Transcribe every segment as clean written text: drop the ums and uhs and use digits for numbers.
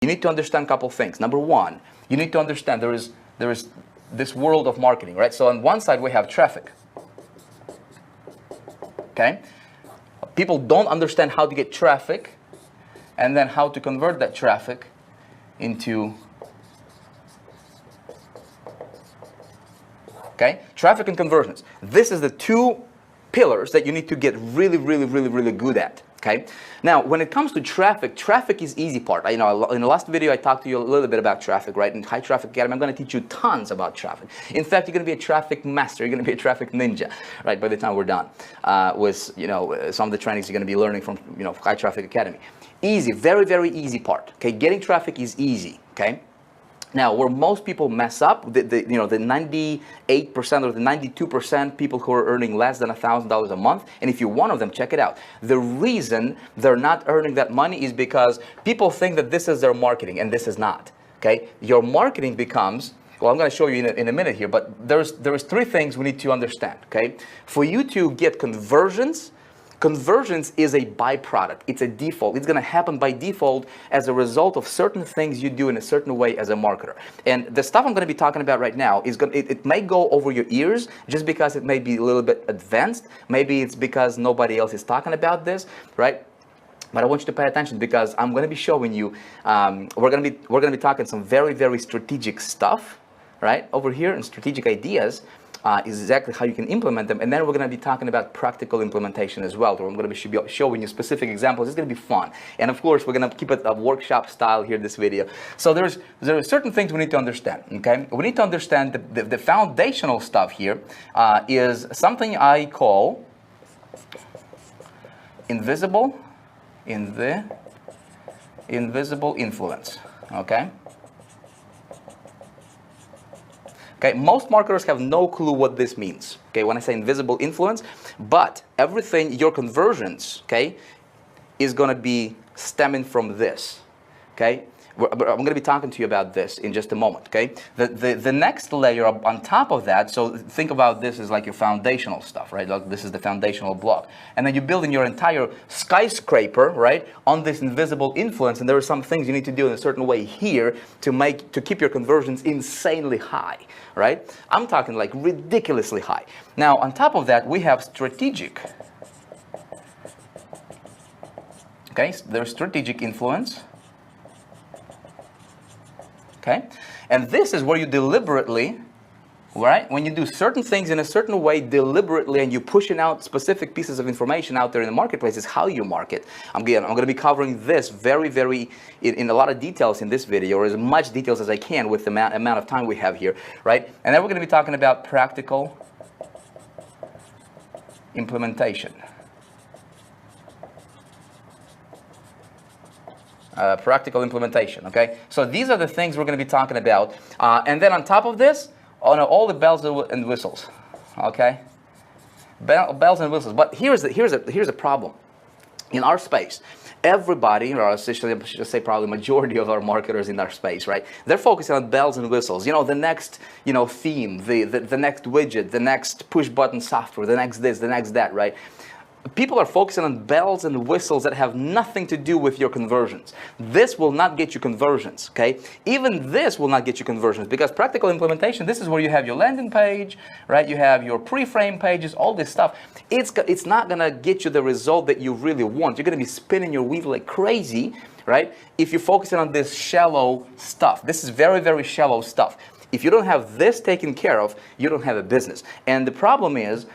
you need to understand a couple things. Number one, you need to understand there is this world of marketing, right? So on one side we have traffic. Okay? People don't understand how to get traffic and then how to convert that traffic into, okay? Traffic and conversions. This is the two pillars that you need to get really good at. Okay. Now, when it comes to traffic, traffic is easy part. In the last video, I talked to you a little bit about traffic, right? In High Traffic Academy, I'm going to teach you tons about traffic. In fact, you're going to be a traffic master. You're going to be a traffic ninja, right? By the time we're done with, some of the trainings you're going to be learning from, High Traffic Academy. Easy, very easy part. Okay. Getting traffic is easy. Okay. Now, where most people mess up, the 98% or the 92% people who are earning less than $1,000 a month, and if you're one of them, check it out. The reason they're not earning that money is because people think that this is their marketing, and this is not. Okay, your marketing becomes, well, I'm going to show you in a minute here, but there's three things we need to understand. Okay, for you to get conversions is a byproduct. It's a default. It's going to happen by default as a result of certain things you do in a certain way as a marketer. And the stuff I'm going to be talking about right now is it may go over your ears just because it may be a little bit advanced. Maybe it's because nobody else is talking about this, right? But I want you to pay attention because I'm going to be showing you. We're going to be talking some very strategic stuff, right, over here, and strategic ideas. Is exactly how you can implement them, and then we're going to be talking about practical implementation as well. So I'm going to be showing you specific examples. It's going to be fun, and of course, we're going to keep it a workshop style here. This video. So there are certain things we need to understand. Okay, we need to understand the foundational stuff here is something I call invisible influence. Okay. Okay, most marketers have no clue what this means. Okay, when I say invisible influence, but everything, your conversions, okay, is going to be stemming from this. Okay, I'm going to be talking to you about this in just a moment. Okay, the next layer on top of that. So think about this as like your foundational stuff, right? Like this is the foundational block, and then you're building your entire skyscraper, right, on this invisible influence. And there are some things you need to do in a certain way here to keep your conversions insanely high. Right? I'm talking like ridiculously high. Now, on top of that, we have strategic. Okay, so there's strategic influence. Okay, and this is where you deliberately, right, when you do certain things in a certain way deliberately and you're pushing out specific pieces of information out there in the marketplace is how you market. I'm going to be covering this very in a lot of details in this video, or as much details as I can with the amount of time we have here, right? And then we're going to be talking about practical implementation. Practical implementation, okay? So these are the things we're going to be talking about. And then on top of this, all the bells and whistles, okay? Bells and whistles. But here's a problem. In our space, everybody, or I should say probably majority of our marketers in our space, right? They're focusing on bells and whistles. The next, theme, the next widget, the next push button software, the next this, the next that, right? People are focusing on bells and whistles that have nothing to do with your conversions. This will not get you conversions, okay? Even this will not get you conversions because practical implementation, this is where you have your landing page, right? You have your pre-frame pages, all this stuff. It's not going to get you the result that you really want. You're going to be spinning your wheel like crazy, right? If you're focusing on this shallow stuff. This is very shallow stuff. If you don't have this taken care of, you don't have a business. And the problem is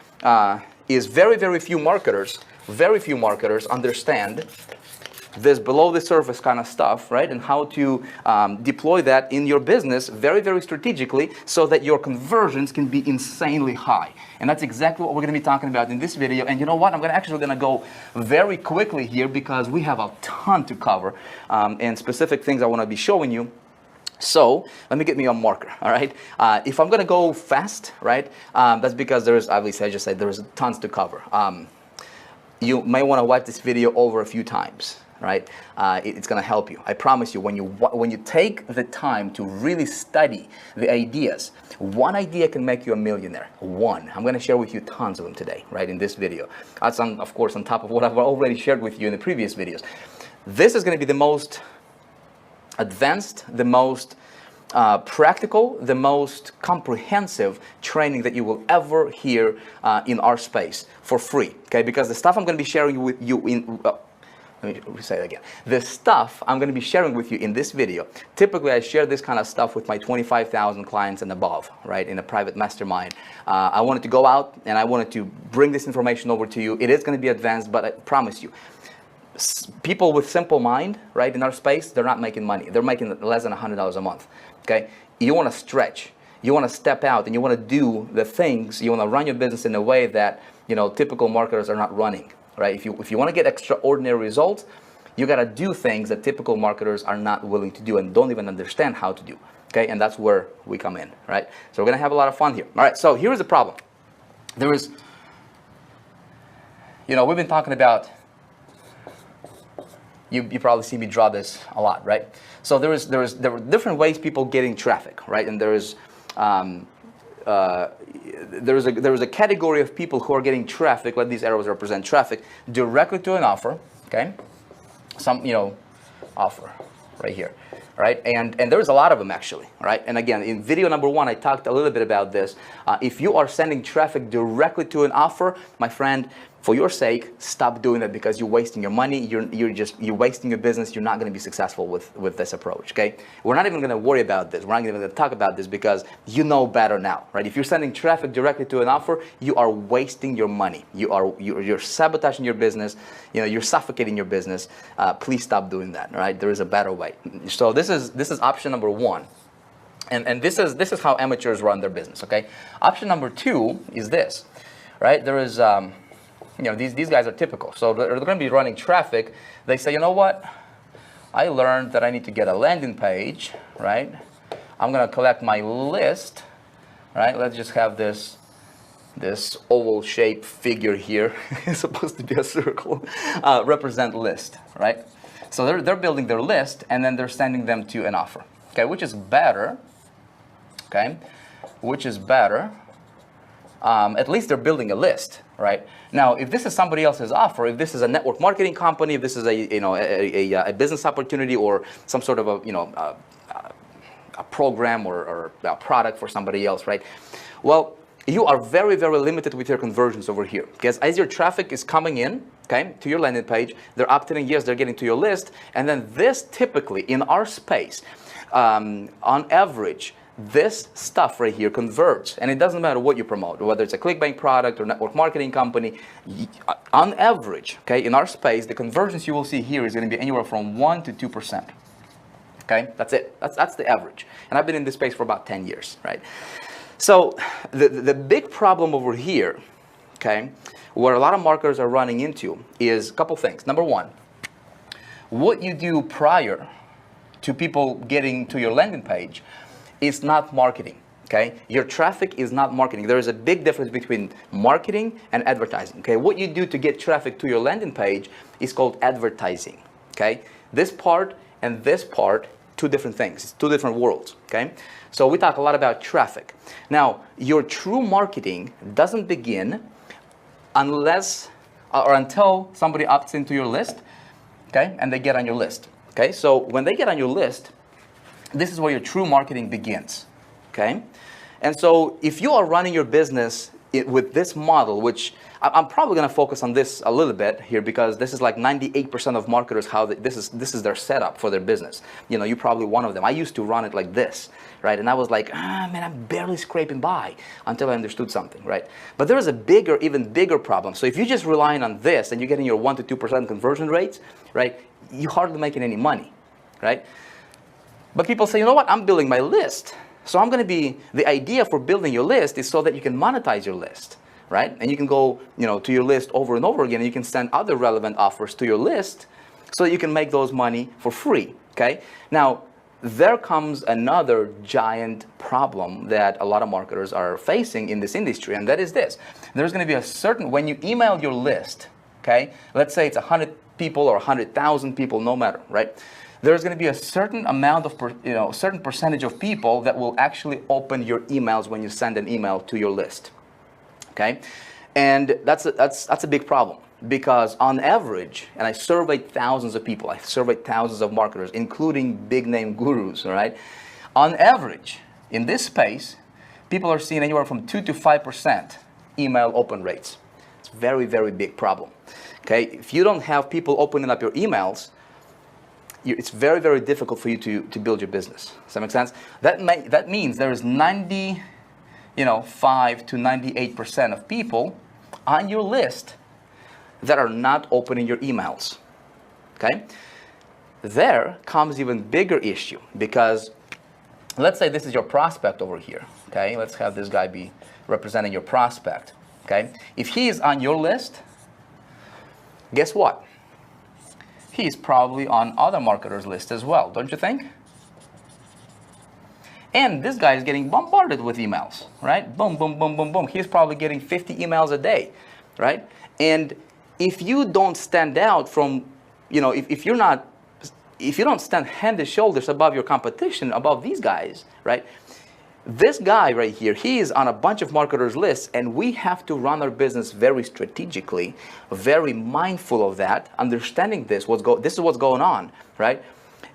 very few marketers understand this below the surface kind of stuff, right? And how to deploy that in your business very strategically so that your conversions can be insanely high. And that's exactly what we're going to be talking about in this video. And you know what? I'm actually going to go very quickly here because we have a ton to cover and specific things I want to be showing you. So let me get me a marker, all right? If I'm going to go fast, right, that's because there's, obviously, I just said there's tons to cover. You may want to watch this video over a few times, right? It's going to help you. I promise you, when you take the time to really study the ideas, one idea can make you a millionaire. One. I'm going to share with you tons of them today, right, in this video. That's, of course, on top of what I've already shared with you in the previous videos. This is going to be the most advanced, the most practical, the most comprehensive training that you will ever hear in our space for free, okay? Because the stuff I'm going to be sharing with you in, let me say it again. The stuff I'm going to be sharing with you in this video, typically I share this kind of stuff with my 25,000 clients and above, right, in a private mastermind. I wanted to go out and I wanted to bring this information over to you. It is going to be advanced, but I promise you, people with simple mind, right, in our space, they're not making money. They're making less than $100 a month, okay? You want to stretch. You want to step out and you want to do the things, you want to run your business in a way that, you know, typical marketers are not running, right? If you want to get extraordinary results, you got to do things that typical marketers are not willing to do and don't even understand how to do, okay? And that's where we come in, right? So we're going to have a lot of fun here. All right, so here's the problem. There is, you know, we've been talking about, you probably see me draw this a lot, right? So there were different ways people getting traffic, right? And there was a category of people who are getting traffic. Let these arrows represent traffic directly to an offer, okay? Some, you know, offer right here, right? And there's a lot of them actually, right? And again, in video number 1, I talked a little bit about this. If you are sending traffic directly to an offer, my friend, for your sake, stop doing that because you're wasting your money. You're wasting your business. You're not going to be successful with this approach. Okay, we're not even going to worry about this. We're not even going to talk about this because you know better now, right? If you're sending traffic directly to an offer, you are wasting your money. You're sabotaging your business. You know, you're suffocating your business. Please stop doing that. Right? There is a better way. So this is option number 1. And this is how amateurs run their business. Okay. Option number 2 is this, right? There is you know, these guys are typical. So they're going to be running traffic. They say, you know what? I learned that I need to get a landing page, right? I'm going to collect my list, right? Let's just have this oval shaped figure here. It's supposed to be a circle. Represent list, right? So they're building their list and then they're sending them to an offer, okay? Which is better, okay? Which is better. At least they're building a list, right? Now, if this is somebody else's offer, if this is a network marketing company, if this is a business opportunity or some sort of a program or a product for somebody else, right? Well, you are very, very limited with your conversions over here because as your traffic is coming in, okay, to your landing page, they're opting, yes, they're getting to your list, and then this typically in our space, on average, this stuff right here converts, and it doesn't matter what you promote, whether it's a Clickbank product or network marketing company. On average, okay, in our space, the conversions you will see here is going to be anywhere from 1 to 2%. Okay, that's it. That's the average. And I've been in this space for about 10 years, right? So the big problem over here, okay, where a lot of marketers are running into is a couple things. Number 1, what you do prior to people getting to your landing page is not marketing, okay? Your traffic is not marketing. There is a big difference between marketing and advertising, okay? What you do to get traffic to your landing page is called advertising, okay? This part and this part, 2 different things. It's 2 different worlds, okay? So we talk a lot about traffic. Now, your true marketing doesn't begin unless or until somebody opts into your list, okay? And they get on your list, okay? So when they get on your list, this is where your true marketing begins, okay? And so if you are running your business with this model, which I'm probably going to focus on this a little bit here because this is like 98% of marketers, how this is their setup for their business. You know, you're probably one of them. I used to run it like this, right? And I was like, man, I'm barely scraping by until I understood something, right? But there is a even bigger problem. So if you're just relying on this and you're getting your 1 to 2% conversion rates, right, you're hardly making any money, right? But people say, you know what, I'm building my list. So I'm going to be, the idea for building your list is so that you can monetize your list, right? And you can go, you know, to your list over and over again, and you can send other relevant offers to your list so that you can make those money for free, okay? Now, there comes another giant problem that a lot of marketers are facing in this industry, and that is this. There's going to be a certain, when you email your list, okay, let's say it's 100 people or 100,000 people, no matter, right? There's going to be a certain amount of, certain percentage of people that will actually open your emails when you send an email to your list, okay? And that's a big problem, because on average, and I surveyed thousands of people, I surveyed thousands of marketers, including big name gurus, all right? On average, in this space, people are seeing anywhere from 2 to 5% email open rates. It's a very, very big problem. Okay, if you don't have people opening up your emails, it's very, very difficult for you to build your business. Does that make sense? That means there is 5 to 98% of people on your list that are not opening your emails. Okay? There comes even bigger issue, because let's say this is your prospect over here. Okay? Let's have this guy be representing your prospect. Okay? If he is on your list, guess what? He's probably on other marketers' list as well, don't you think? And this guy is getting bombarded with emails, right? Boom, boom, boom, boom, boom. He's probably getting 50 emails a day, right? And if you don't stand out from, if you don't stand head and shoulders above your competition, above these guys, right? This guy right here, he is on a bunch of marketers' lists, and we have to run our business very strategically, very mindful of that, understanding this is what's going on, right?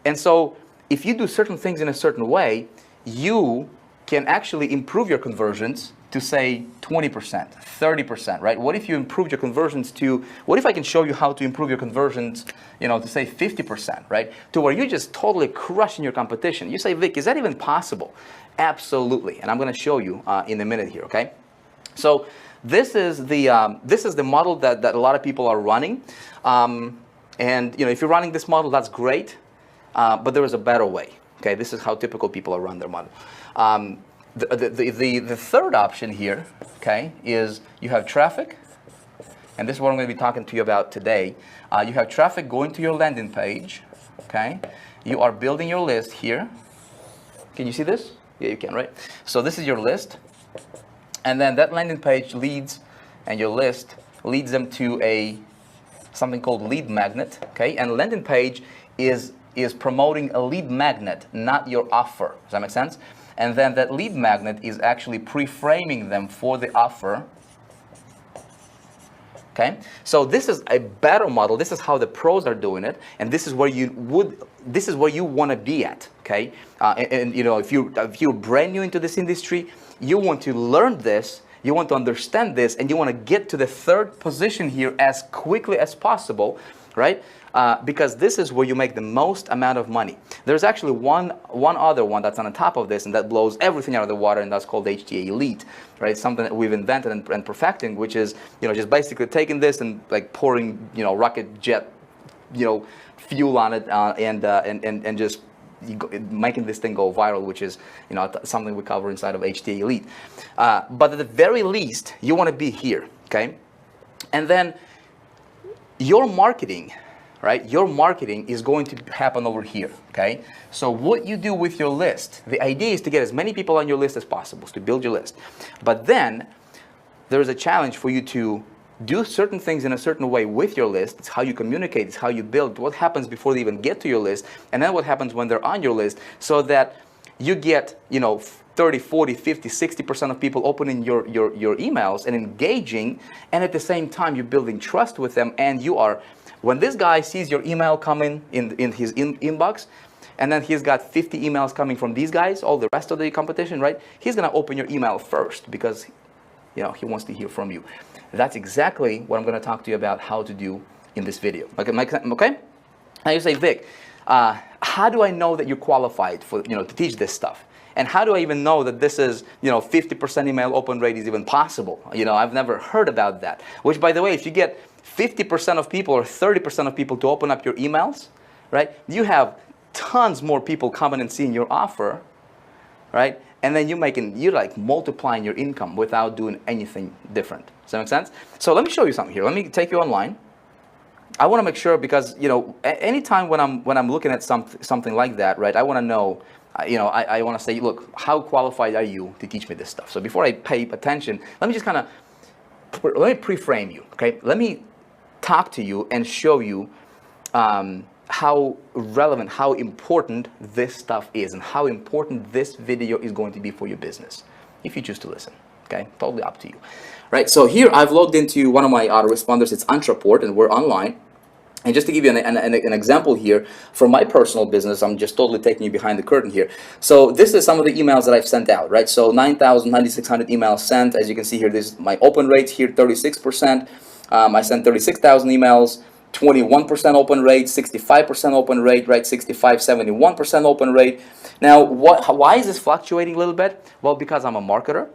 And so if you do certain things in a certain way, you can actually improve your conversions to, say, 20%, 30%, right? What if you improve your conversions to, what if I can show you how to improve your conversions, to say 50%, right? To where you're just totally crushing your competition. You say, Vic, is that even possible? Absolutely, and I'm going to show you in a minute here, okay? So this is the model that a lot of people are running, and if you're running this model, that's great, but there is a better way. Okay, this is how typical people are run their model. The third option here, okay, is you have traffic, and this is what I'm going to be talking to you about today. You have traffic going to your landing page, okay? You are building your list here. Can you see this? Yeah, you can, right? So this is your list, and then that landing page leads, and your list leads them to something called lead magnet, okay? And landing page is promoting a lead magnet, not your offer. Does that make sense? And then that lead magnet is actually pre-framing them for the offer. Okay, so this is a better model. This is how the pros are doing it, and this is where you want to be at. Okay, and if you're brand new into this industry, you want to learn this, you want to understand this, and you want to get to the third position here as quickly as possible, right? Because this is where you make the most amount of money. There's actually one other one that's on the top of this, and that blows everything out of the water, and that's called HTA Elite, right? It's something that we've invented and perfecting, which is, just basically taking this and like pouring, rocket jet, fuel on it, and just making this thing go viral, which is, something we cover inside of HTA Elite. But at the very least, you want to be here, okay? And then your marketing, right? Your marketing is going to happen over here, okay? So what you do with your list, the idea is to get as many people on your list as possible, to build your list. But then there's a challenge for you to do certain things in a certain way with your list. It's how you communicate, it's how you build, what happens before they even get to your list, and then what happens when they're on your list, so that you get, 30, 40, 50, 60% of people opening your emails and engaging, and at the same time you're building trust with them, and you are, when this guy sees your email coming in his inbox, and then he's got 50 emails coming from these guys, all the rest of the competition, right? He's gonna open your email first because, he wants to hear from you. That's exactly what I'm gonna talk to you about how to do in this video. Okay? Now you say, Vic, how do I know that you're qualified for, to teach this stuff? And how do I even know that this is, 50% email open rate is even possible? I've never heard about that. Which, by the way, if you get 50% of people or 30% of people to open up your emails, right? You have tons more people coming and seeing your offer, right? And then you're like multiplying your income without doing anything different. Does that make sense? So let me show you something here. Let me take you online. I want to make sure, because anytime when I'm looking at something like that, right? I want to know, I want to say, look, how qualified are you to teach me this stuff? So before I pay attention, let me just let me pre-frame you, okay? Let me talk to you and show you how relevant, how important this stuff is, and how important this video is going to be for your business, if you choose to listen. Okay, totally up to you. Right, so here I've logged into one of my autoresponders. It's Entreport, and we're online. And just to give you an example here from my personal business, I'm just totally taking you behind the curtain here. So this is some of the emails that I've sent out, right? So 9,600 emails sent. As you can see here, this is my open rate here, 36%. I sent 36,000 emails, 21% open rate, 65% open rate, right? 65, 71% open rate. Now, why is this fluctuating a little bit? Well, because I'm a marketer.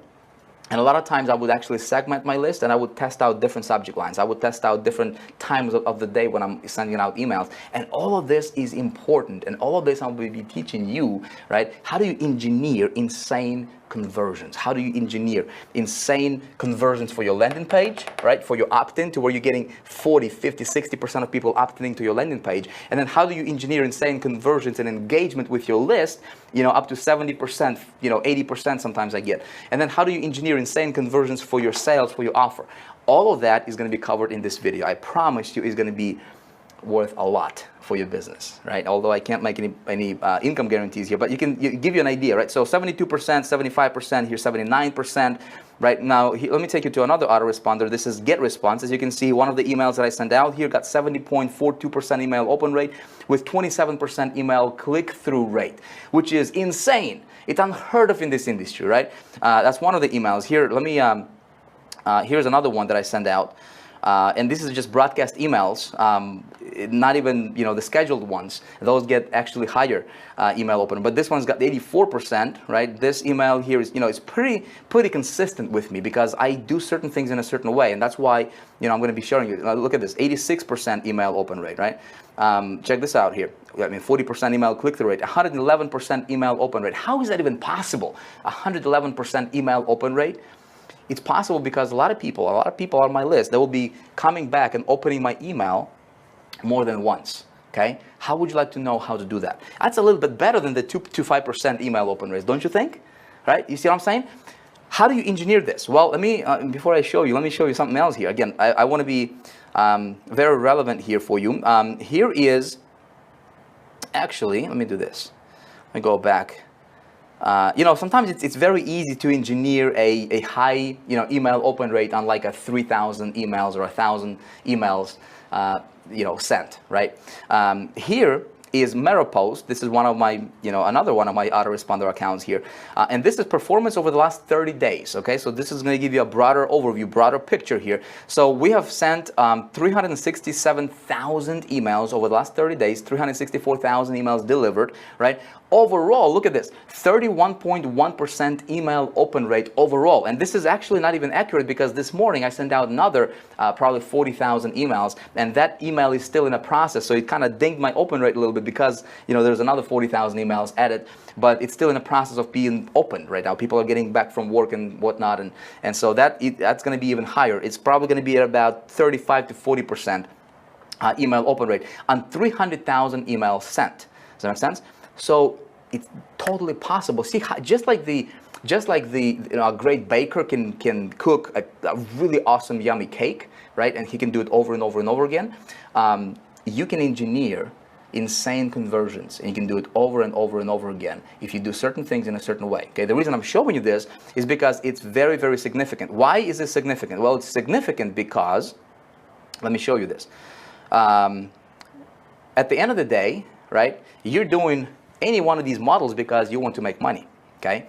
And a lot of times I would actually segment my list and I would test out different subject lines. I would test out different times of the day when I'm sending out emails. And all of this is important. And all of this I will be teaching you, right? How do you engineer insane conversions? How do you engineer insane conversions for your landing page, right? For your opt-in to where you're getting 40, 50, 60% of people opting to your landing page. And then how do you engineer insane conversions and engagement with your list, up to 70%, 80% sometimes I get. And then how do you engineer insane conversions for your sales, for your offer? All of that is going to be covered in this video. I promise you it's going to be worth a lot for your business, right? Although I can't make any income guarantees here, but give you an idea, right? So 72%, 75%, here 79%, right? Now, let me take you to another autoresponder. This is Get Response. As you can see, one of the emails that I sent out here got 70.42% email open rate with 27% email click-through rate, which is insane. It's unheard of in this industry, right? That's one of the emails. Here, let me, here's another one that I sent out. And this is just broadcast emails, not even the scheduled ones. Those get actually higher email open. But this one's got 84%, right? This email here is it's pretty consistent with me because I do certain things in a certain way, and that's why I'm going to be showing you. Look at this, 86% email open rate, right? Check this out here. 40% email click-through rate, 111% email open rate. How is that even possible? 111% email open rate. It's possible because a lot of people on my list, they will be coming back and opening my email more than once, okay? How would you like to know how to do that? That's a little bit better than the 2 to 5% email open rates, don't you think? Right? You see what I'm saying? How do you engineer this? Well, before I show you, let me show you something else here. Again, I want to be very relevant here for you. Here is, actually, let me do this. Let me go back. Sometimes it's very easy to engineer a high, email open rate on like a 3,000 emails or 1,000 emails, sent, right? Here is MetaPost. This is one of my, another one of my autoresponder accounts here. And this is performance over the last 30 days, okay? So this is going to give you a broader overview, broader picture here. So we have sent 367,000 emails over the last 30 days, 364,000 emails delivered, right? Overall, look at this, 31.1% email open rate overall. And this is actually not even accurate because this morning I sent out another probably 40,000 emails, and that email is still in a process. So it kind of dinged my open rate a little bit because, there's another 40,000 emails added, but it's still in the process of being opened right now. People are getting back from work and whatnot. And so that's going to be even higher. It's probably going to be at about 35 to 40% email open rate on 300,000 emails sent. Does that make sense? So it's totally possible. See, just like a great baker can cook a really awesome, yummy cake, right? And he can do it over and over and over again. You can engineer insane conversions, and you can do it over and over and over again if you do certain things in a certain way. Okay. The reason I'm showing you this is because it's very, very significant. Why is this significant? Well, it's significant because, let me show you this. At the end of the day, right? You're doing any one of these models because you want to make money, okay?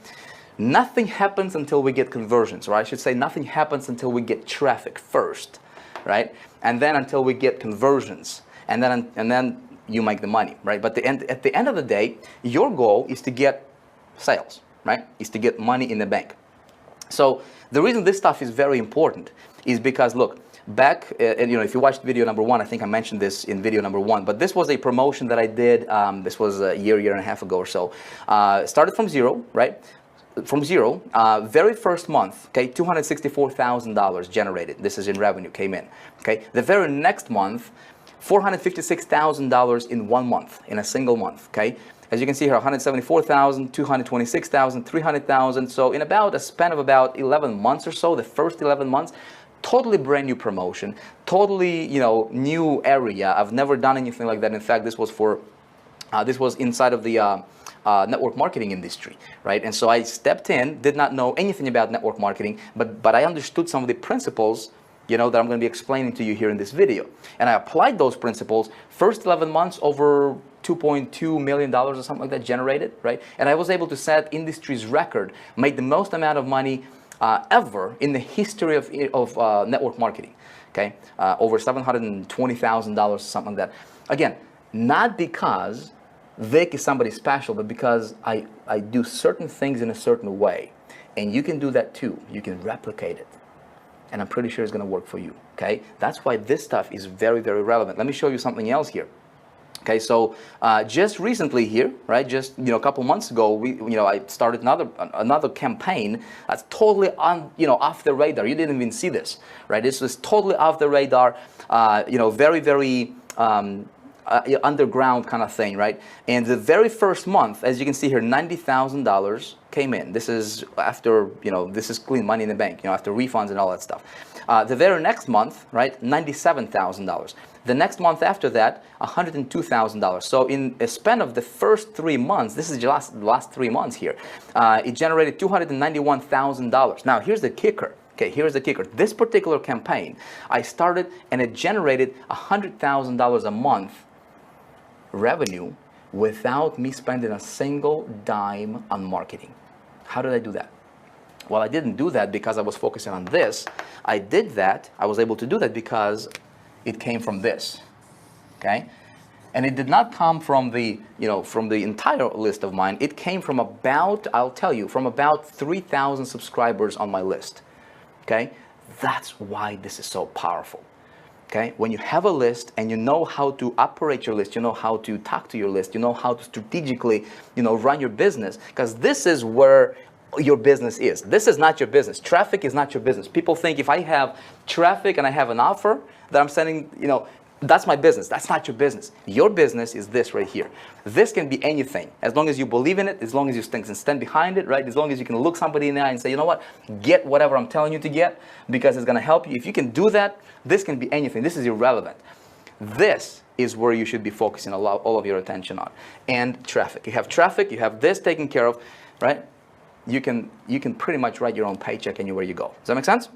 Nothing happens until we get conversions, or I should say nothing happens until we get traffic first, right? And then until we get conversions, and then you make the money, right? But at the end of the day, your goal is to get sales, right? Is to get money in the bank. So the reason this stuff is very important is because, look, back, and if you watched video number 1, I think I mentioned this in video number 1, but this was a promotion that I did, this was a year and a half ago or so. Started from zero, right? From zero, very first month, okay, $264,000 generated. This is in revenue, came in, okay? The very next month, $456,000 in 1 month, in a single month, okay? As you can see here, 174,000, 226,000, 300,000. So in about a span of about 11 months or so, the first 11 months, totally brand new promotion, totally, new area. I've never done anything like that. In fact, this was for This was inside of the network marketing industry, right? And so I stepped in, did not know anything about network marketing, but I understood some of the principles, that I'm going to be explaining to you here in this video. And I applied those principles. First 11 months, over $2.2 million or something like that generated, right? And I was able to set industry's record, made the most amount of money ever in the history of network marketing, okay? Over $720,000, something like that. Again, not because Vic is somebody special, but because I do certain things in a certain way. And you can do that too. You can replicate it. And I'm pretty sure it's going to work for you, okay? That's why this stuff is very, very relevant. Let me show you something else here. Okay, so just recently here, right? Just a couple months ago, I started another campaign that's totally off the radar. You didn't even see this, right? This was totally off the radar. Very, very underground kind of thing, right? And the very first month, as you can see here, $90,000 came in. This is after, this is clean money in the bank, after refunds and all that stuff. The very next month, right, $97,000. The next month after that, $102,000. So in a span of the first 3 months, this is the last 3 months here, it generated $291,000. Now, here's the kicker. Okay, here's the kicker. This particular campaign, I started and it generated $100,000 a month revenue without me spending a single dime on marketing. How did I do that? Well, I didn't do that because I was focusing on this. I was able to do that because it came from this, okay? And it did not come from the entire list of mine. It came from I'll tell you, from about 3,000 subscribers on my list, okay? That's why this is so powerful. Okay, when you have a list and you know how to operate your list, you know how to talk to your list, you know how to strategically, run your business, because this is where your business is. This is not your business. Traffic is not your business. People think if I have traffic and I have an offer that I'm sending, that's my business. That's not your business. Your business is this right here. This can be anything. As long as you believe in it, as long as you stand behind it, right? As long as you can look somebody in the eye and say, you know what? Get whatever I'm telling you to get because it's going to help you. If you can do that, this can be anything. This is irrelevant. This is where you should be focusing all of your attention on. And traffic. You have traffic, you have this taken care of, right? You can pretty much write your own paycheck anywhere you go. Does that make sense?